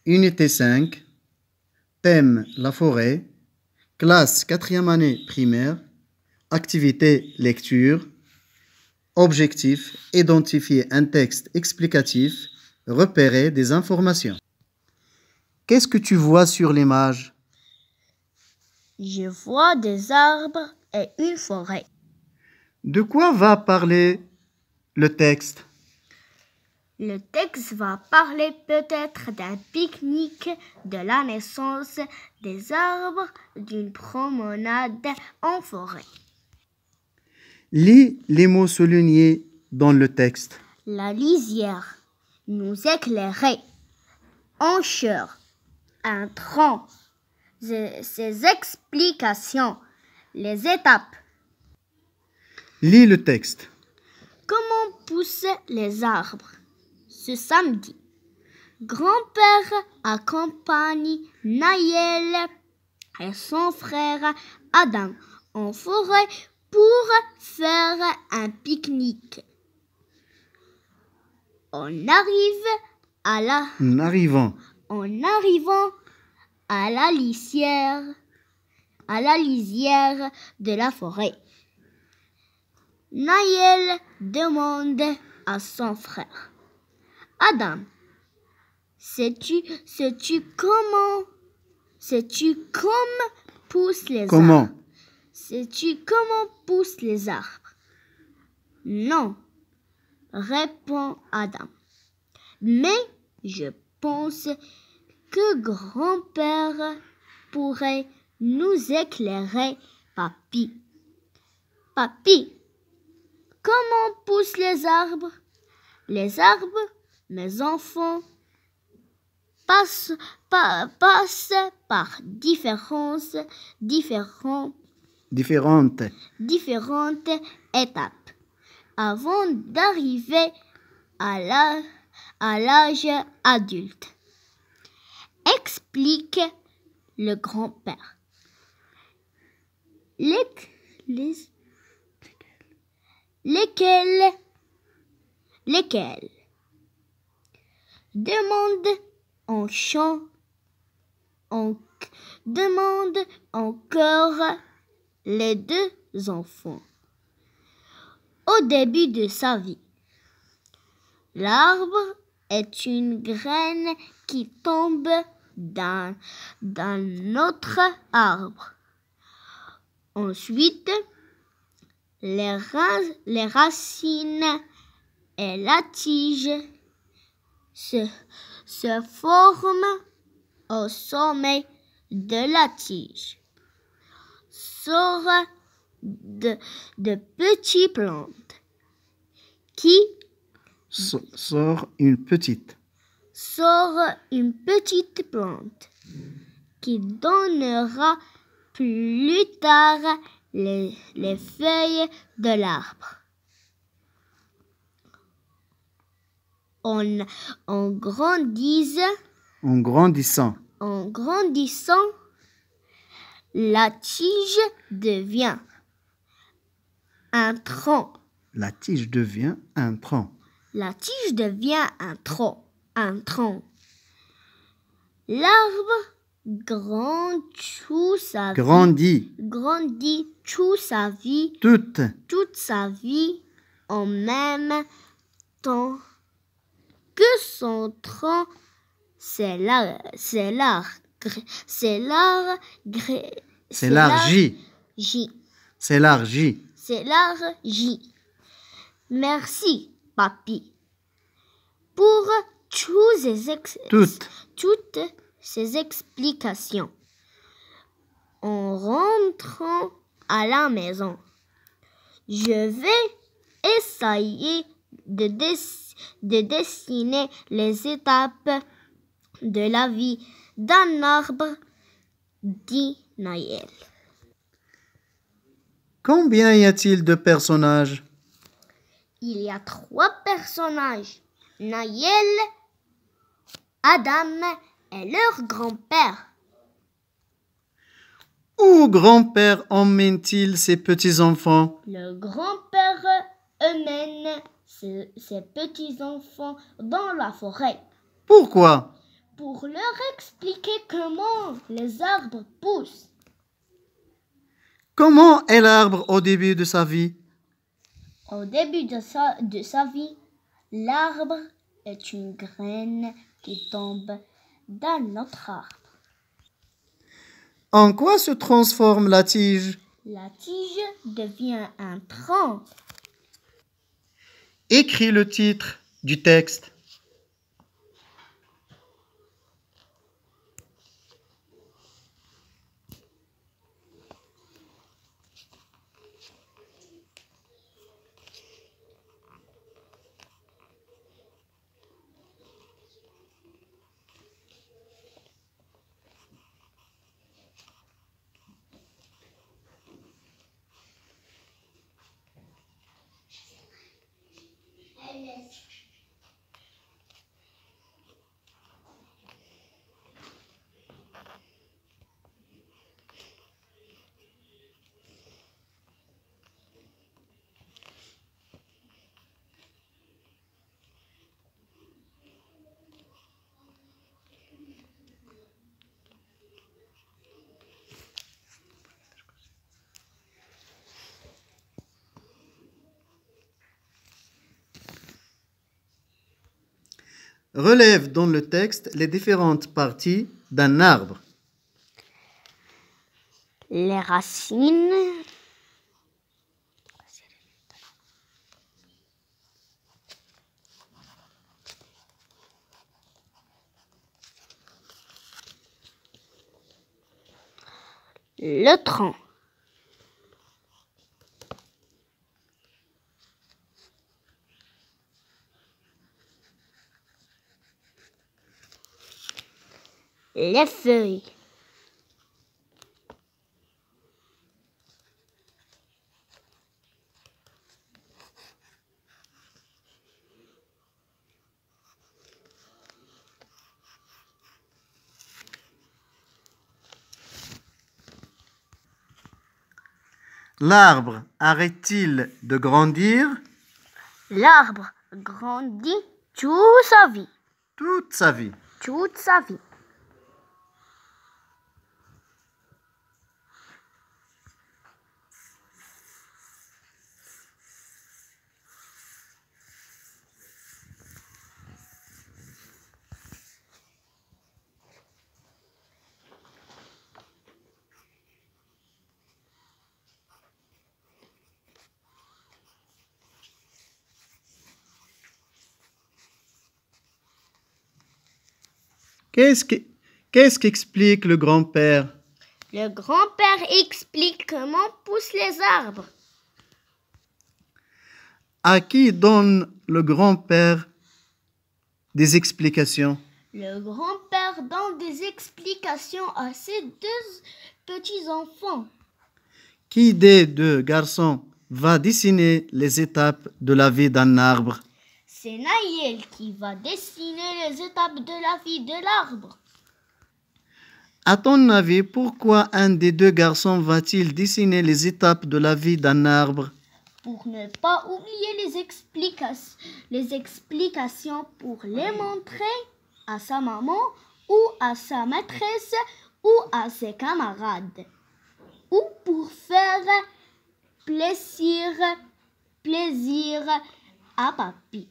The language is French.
Unité 5, thème la forêt, classe 4e année primaire, activité lecture, objectif identifier un texte explicatif, repérer des informations. Qu'est-ce que tu vois sur l'image? Je vois des arbres et une forêt. De quoi va parler le texte? Le texte va parler peut-être d'un pique-nique, de la naissance des arbres, d'une promenade en forêt. Lis les mots soulignés dans le texte. La lisière, nous éclairer, encheur, un tronc, ses explications, les étapes. Lis le texte. Comment poussent les arbres? Ce samedi, grand-père accompagne Naël et son frère Adam en forêt pour faire un pique-nique. En arrivant à la lisière de la forêt, Naël demande à son frère Adam, sais-tu comment poussent les arbres? Sais-tu comment poussent les arbres? Non, répond Adam. Mais je pense que grand-père pourrait nous éclairer, papy. Papy, comment poussent les arbres? Les arbres, mes enfants, passent par différentes étapes avant d'arriver à l'âge adulte. Explique le grand-père. Lesquels? Demande encore les deux enfants. Au début de sa vie, l'arbre est une graine qui tombe d'un autre arbre. Ensuite, les racines et la tige se forment au sommet de la tige. Sortent de petites plantes qui sort une petite plante qui donnera plus tard les feuilles de l'arbre. En grandissant, la tige devient un tronc. L'arbre grandit toute sa vie en même temps que son tronc s'élargit. Merci, papy, pour toutes ces explications. En rentrant à la maison, je vais essayer de dessiner les étapes de la vie d'un arbre, dit Naël. Combien y a-t-il de personnages? Il y a 3 personnages, Naël, Adam et leur grand-père. Où grand-père emmène-t-il ses petits-enfants? Le grand-père emmène ses petits-enfants dans la forêt. Pourquoi? pour leur expliquer comment les arbres poussent. Comment est l'arbre au début de sa vie? Au début de sa vie, l'arbre est une graine qui tombe dans notre arbre. En quoi se transforme la tige? La tige devient un tronc. Écris le titre du texte. Relève dans le texte les différentes parties d'un arbre. Les racines, le tronc, les feuilles, L'arbre arrête-t-il de grandir? l'arbre grandit toute sa vie. Toute sa vie. Toute sa vie. Qu'est-ce qu'explique le grand-père? Le grand-père explique comment poussent les arbres. À qui donne le grand-père des explications? Le grand-père donne des explications à ses deux petits-enfants. Qui des deux garçons va dessiner les étapes de la vie d'un arbre? C'est Naël qui va dessiner les étapes de la vie de l'arbre. À ton avis, pourquoi un des deux garçons va-t-il dessiner les étapes de la vie d'un arbre? Pour ne pas oublier les explications pour les montrer à sa maman ou à sa maîtresse ou à ses camarades. Ou pour faire plaisir à papy.